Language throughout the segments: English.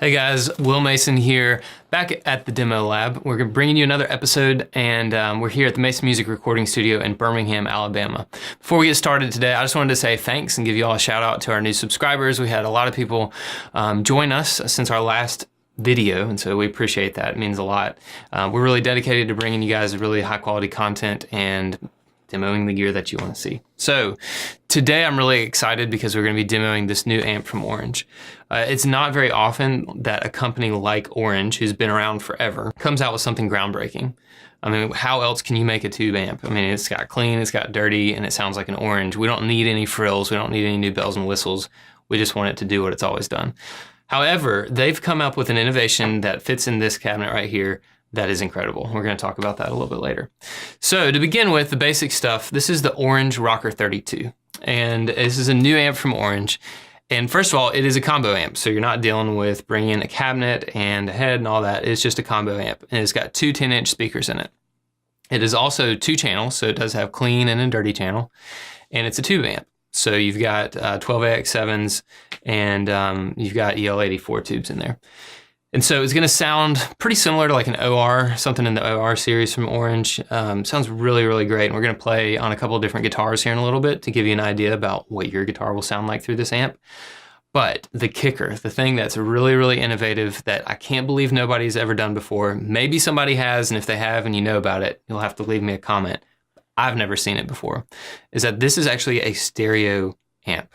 Hey guys, Will Mason here, back at the Demo Lab. We're bringing you another episode, and we're here at the Mason Music Recording Studio in Birmingham, Alabama. Before we get started today, I just wanted to say thanks and give you all a shout out to our new subscribers. We had a lot of people join us since our last video, and so we appreciate that. It means a lot. We're really dedicated to bringing you guys really high quality content and demoing the gear that you want to see. So today I'm really excited because we're going to be demoing this new amp from Orange. It's not very often that a company like Orange, who's been around forever, comes out with something groundbreaking. I mean, how else can you make a tube amp? I mean, it's got clean, it's got dirty, and it sounds like an Orange. We don't need any frills, we don't need any new bells and whistles. We just want it to do what it's always done. However, they've come up with an innovation that fits in this cabinet right here that is incredible. We're going to talk about that a little bit later. So to begin with, the basic stuff, this is the Orange Rocker 32. And this is a new amp from Orange. And first of all, it is a combo amp. So you're not dealing with bringing in a cabinet and a head and all that. It's just a combo amp. And it's got two 10-inch speakers in it. It is also 2 channels, so it does have clean and a dirty channel. And it's a tube amp. So you've got 12AX7s and you've got EL84 tubes in there. And so it's going to sound pretty similar to like an OR, something in the OR series from Orange. Sounds really, really great. And we're going to play on a couple of different guitars here in a little bit to give you an idea about what your guitar will sound like through this amp. But the kicker, the thing that's really, really innovative that I can't believe nobody's ever done before, maybe somebody has, and if they have and you know about it, you'll have to leave me a comment. I've never seen it before, is that this is actually a stereo amp.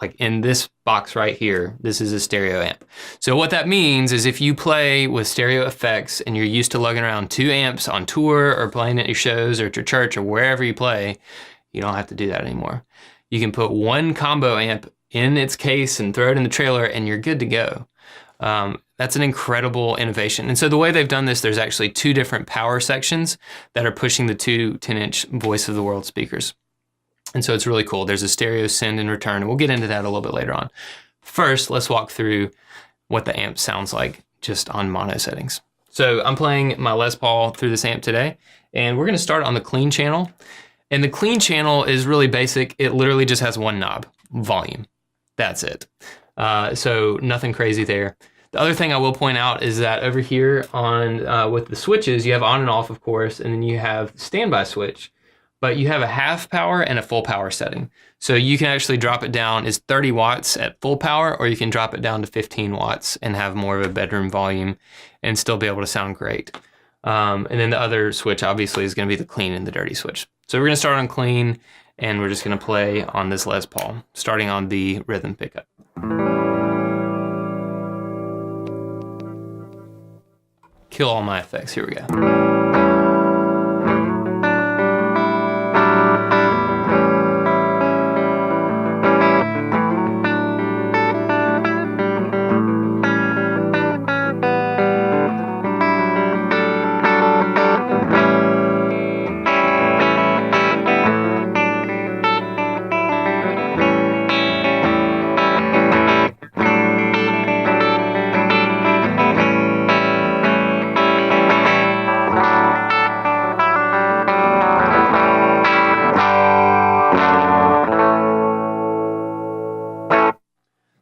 Like in this box right here, this is a stereo amp. So what that means is if you play with stereo effects and you're used to lugging around 2 amps on tour or playing at your shows or at your church or wherever you play, you don't have to do that anymore. You can put one combo amp in its case and throw it in the trailer and you're good to go. That's an incredible innovation. And so the way they've done this, there's actually 2 different power sections that are pushing the 2 10-inch Voice of the World speakers. And so it's really cool. There's a stereo send and return, and we'll get into that a little bit later on. First, let's walk through what the amp sounds like just on mono settings. So I'm playing my Les Paul through this amp today, and we're gonna start on the clean channel. And the clean channel is really basic. It literally just has one knob, volume. That's it. So nothing crazy there. The other thing I will point out is that over here on with the switches, you have on and off, of course, and then you have standby switch. But you have a half power and a full power setting. So you can actually drop it down as 30 watts at full power, or you can drop it down to 15 watts and have more of a bedroom volume and still be able to sound great. And then the other switch obviously is gonna be the clean and the dirty switch. So we're gonna start on clean and we're just gonna play on this Les Paul, starting on the rhythm pickup. Kill all my effects, here we go.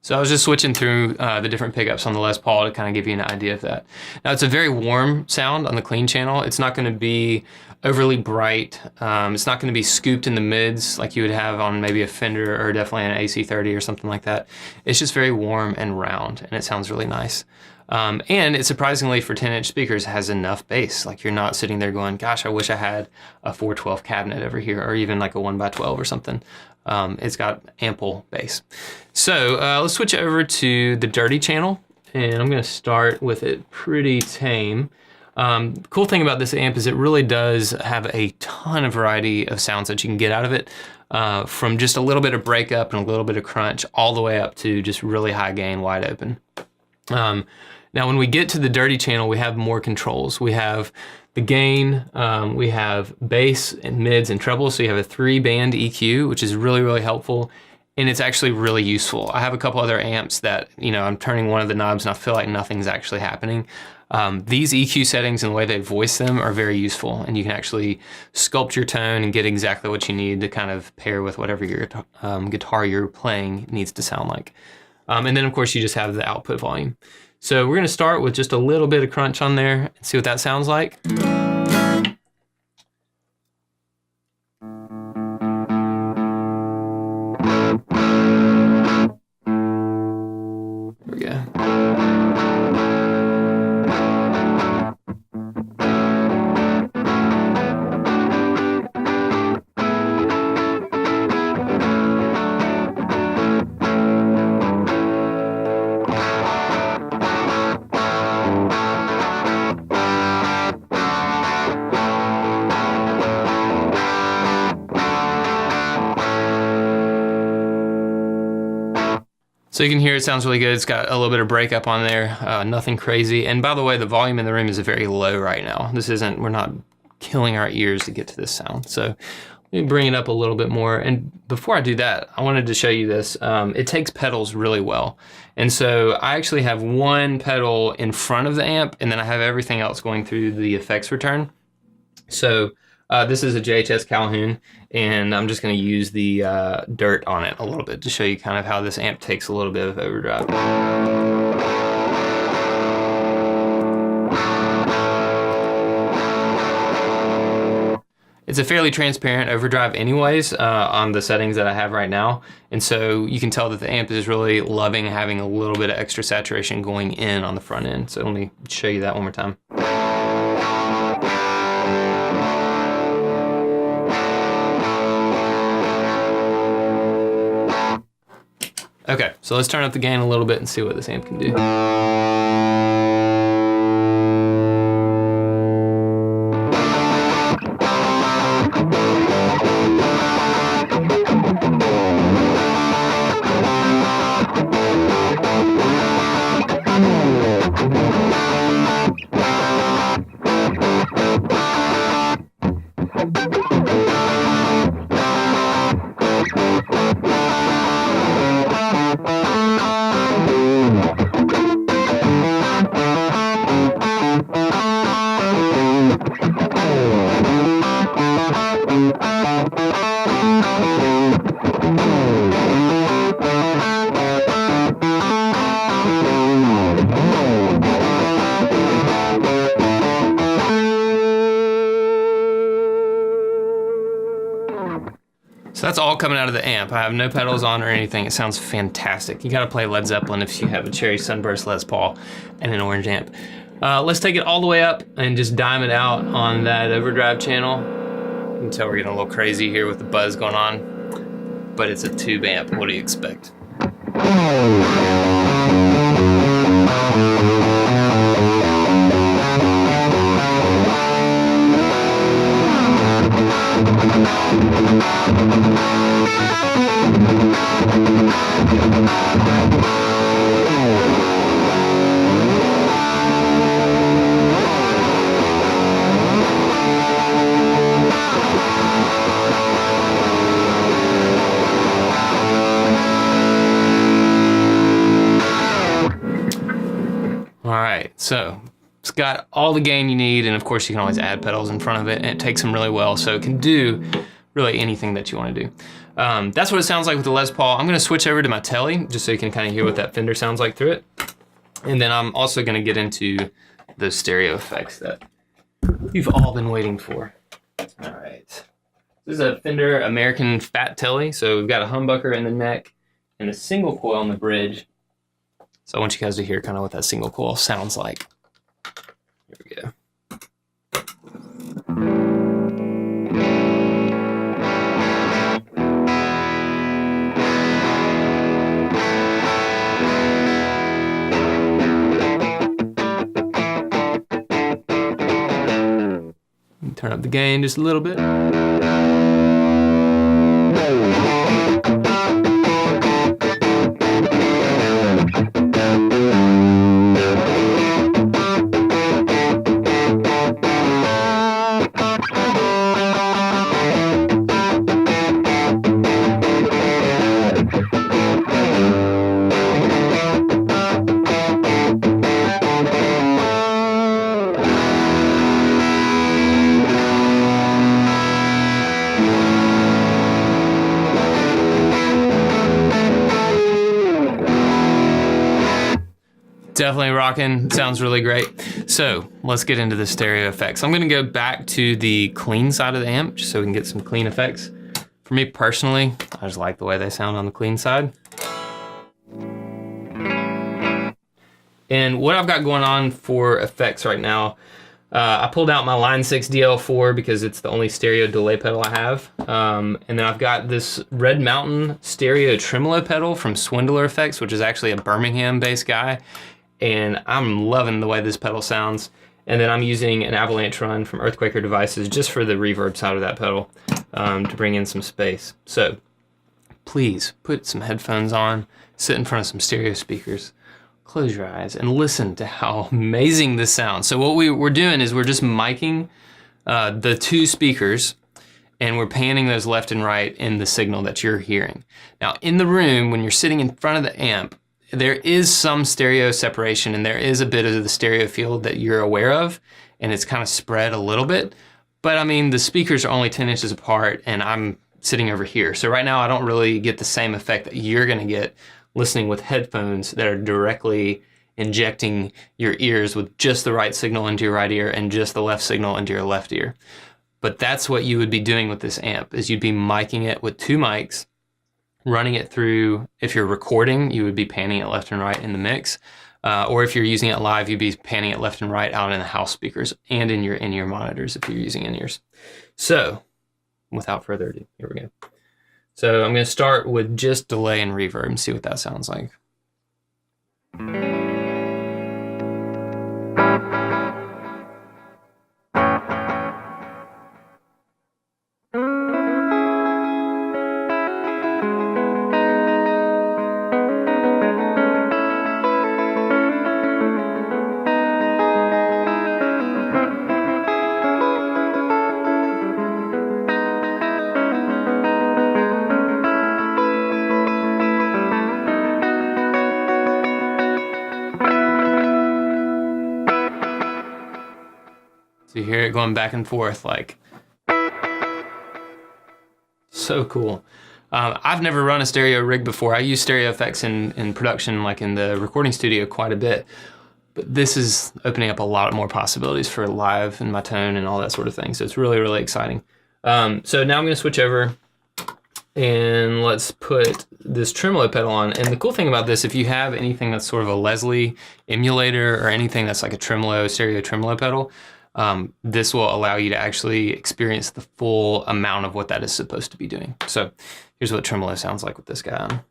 So I was just switching through the different pickups on the Les Paul to kind of give you an idea of that. Now it's a very warm sound on the clean channel. It's not going to be overly bright. It's not going to be scooped in the mids like you would have on maybe a Fender or definitely an AC30 or something like that. It's just very warm and round, and it sounds really nice. And it surprisingly for 10-inch speakers has enough bass. Like you're not sitting there going, gosh, I wish I had a 412 cabinet over here, or even like a 1x12 or something. It's got ample bass. So let's switch over to the dirty channel, and I'm gonna start with it pretty tame. The cool thing about this amp is it really does have a ton of variety of sounds that you can get out of it, from just a little bit of breakup and a little bit of crunch all the way up to just really high gain, wide open. Now when we get to the dirty channel, we have more controls. We have the gain, we have bass and mids and trebles. So you have a 3-band EQ, which is really, really helpful. And it's actually really useful. I have a couple other amps that, you know, I'm turning one of the knobs and I feel like nothing's actually happening. These EQ settings and the way they voice them are very useful, and you can actually sculpt your tone and get exactly what you need to kind of pair with whatever your guitar you're playing needs to sound like. And then of course you just have the output volume. So we're gonna start with just a little bit of crunch on there and see what that sounds like. There we go. So you can hear it sounds really good. It's got a little bit of breakup on there, nothing crazy. And by the way, the volume in the room is very low right now. We're not killing our ears to get to this sound. So let me bring it up a little bit more. And before I do that, I wanted to show you this. It takes pedals really well. And so I actually have one pedal in front of the amp, and then I have everything else going through the effects return. So this is a JHS Calhoun, and I'm just going to use the dirt on it a little bit to show you kind of how this amp takes a little bit of overdrive. It's a fairly transparent overdrive anyways on the settings that I have right now, and so you can tell that the amp is really loving having a little bit of extra saturation going in on the front end. So let me show you that one more time. Okay, so let's turn up the gain a little bit and see what this amp can do. So that's all coming out of the amp. I have no pedals on or anything. It sounds fantastic. You gotta play Led Zeppelin if you have a Cherry Sunburst Les Paul and an orange amp. Let's take it all the way up and just dime it out on that overdrive channel. You can tell we're getting a little crazy here with the buzz going on, but it's a tube amp. What do you expect? All right, so it's got all the gain you need, and of course you can always add pedals in front of it, and it takes them really well, so it can do really anything that you want to do. That's what it sounds like with the Les Paul. I'm gonna switch over to my Tele, just so you can kind of hear what that Fender sounds like through it. And then I'm also gonna get into those stereo effects that you've all been waiting for. All right, this is a Fender American Fat Tele, so we've got a humbucker in the neck and a single coil on the bridge. So I want you guys to hear kind of what that single coil sounds like. Here we go. Turn up the gain just a little bit. Definitely rocking. Sounds really great. So let's get into the stereo effects. I'm gonna go back to the clean side of the amp just so we can get some clean effects. For me personally, I just like the way they sound on the clean side. And what I've got going on for effects right now, I pulled out my Line 6 DL4 because it's the only stereo delay pedal I have. And then I've got this Red Mountain stereo tremolo pedal from Swindler Effects, which is actually a Birmingham-based guy. And I'm loving the way this pedal sounds. And then I'm using an Avalanche Run from Earthquaker Devices just for the reverb side of that pedal to bring in some space. So please put some headphones on, sit in front of some stereo speakers, close your eyes, and listen to how amazing this sounds. So what we're doing is we're just miking the two speakers, and we're panning those left and right in the signal that you're hearing. Now in the room, when you're sitting in front of the amp, there is some stereo separation and there is a bit of the stereo field that you're aware of, and it's kind of spread a little bit. But I mean, the speakers are only 10 inches apart and I'm sitting over here. So right now I don't really get the same effect that you're gonna get listening with headphones that are directly injecting your ears with just the right signal into your right ear and just the left signal into your left ear. But that's what you would be doing with this amp, is you'd be miking it with two mics, running it through. If you're recording, you would be panning it left and right in the mix. Or if you're using it live, you'd be panning it left and right out in the house speakers and in your in-ear monitors if you're using in-ears. So without further ado, here we go. So I'm gonna start with just delay and reverb and see what that sounds like. So you hear it going back and forth, like, so cool. I've never run a stereo rig before. I use stereo effects in production, like in the recording studio, quite a bit. But this is opening up a lot more possibilities for live and my tone and all that sort of thing. So it's really, really exciting. So now I'm gonna switch over and let's put this tremolo pedal on. And the cool thing about this, if you have anything that's sort of a Leslie emulator or anything that's like a tremolo, stereo tremolo pedal, this will allow you to actually experience the full amount of what that is supposed to be doing. So here's what tremolo sounds like with this guy on.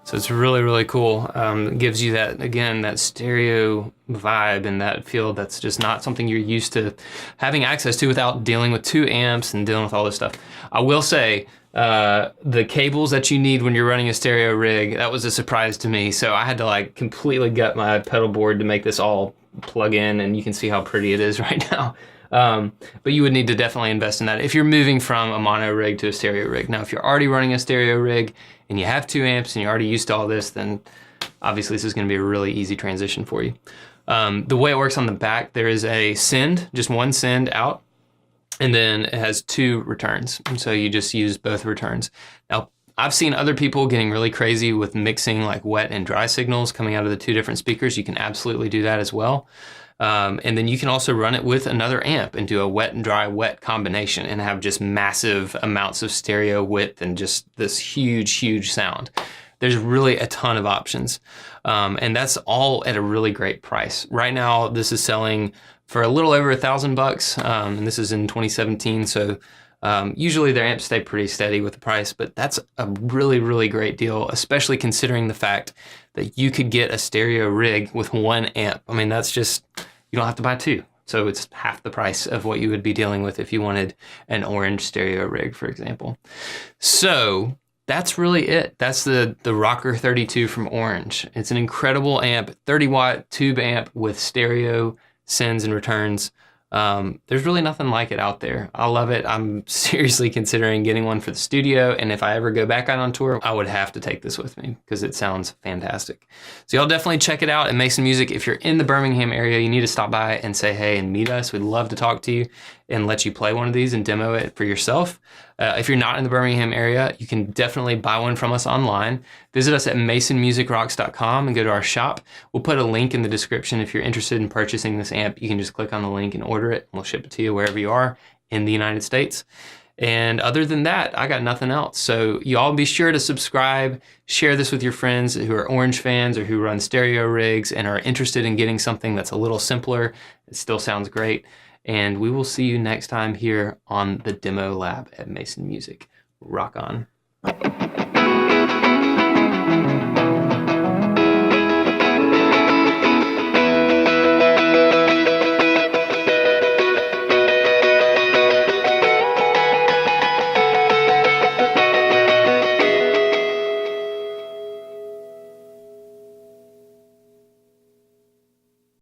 So it's really, really cool. It gives you that, again, that stereo vibe and that feel that's just not something you're used to having access to without dealing with two amps and dealing with all this stuff. I will say, the cables that you need when you're running a stereo rig, that was a surprise to me. So I had to like completely gut my pedal board to make this all plug in, and you can see how pretty it is right now. But you would need to definitely invest in that if you're moving from a mono rig to a stereo rig. Now, if you're already running a stereo rig and you have two amps and you're already used to all this, then obviously this is going to be a really easy transition for you. The way it works on the back, there is a send, just one send out, and then it has two returns. And so you just use both returns. Now, I've seen other people getting really crazy with mixing like wet and dry signals coming out of the two different speakers. You can absolutely do that as well. And then you can also run it with another amp and do a wet and dry wet combination and have just massive amounts of stereo width and just this huge, huge sound. There's really a ton of options. And that's all at a really great price. Right now, this is selling for a little over $1,000, and this is in 2017. So usually their amps stay pretty steady with the price, but that's a really, really great deal, especially considering the fact that you could get a stereo rig with one amp. I mean, that's just, you don't have to buy two. So it's half the price of what you would be dealing with if you wanted an Orange stereo rig, for example. So that's really it. That's the Rocker 32 from Orange. It's an incredible amp, 30-watt tube amp with stereo sends and returns. There's really nothing like it out there. I love it. I'm seriously considering getting one for the studio, and if I ever go back out on tour, I would have to take this with me because it sounds fantastic. So y'all definitely check it out at Mason Music. If you're in the Birmingham area, you need to stop by and say hey and meet us. We'd love to talk to you and let you play one of these and demo it for yourself. If you're not in the Birmingham area, you can definitely buy one from us online. Visit us at masonmusicrocks.com and go to our shop. We'll put a link in the description. If you're interested in purchasing this amp, you can just click on the link and order it. We'll ship it to you wherever you are in the United States. And other than that, I got nothing else. So y'all be sure to subscribe, share this with your friends who are Orange fans or who run stereo rigs and are interested in getting something that's a little simpler. It still sounds great. And we will see you next time here on the Demo Lab at Mason Music. Rock on.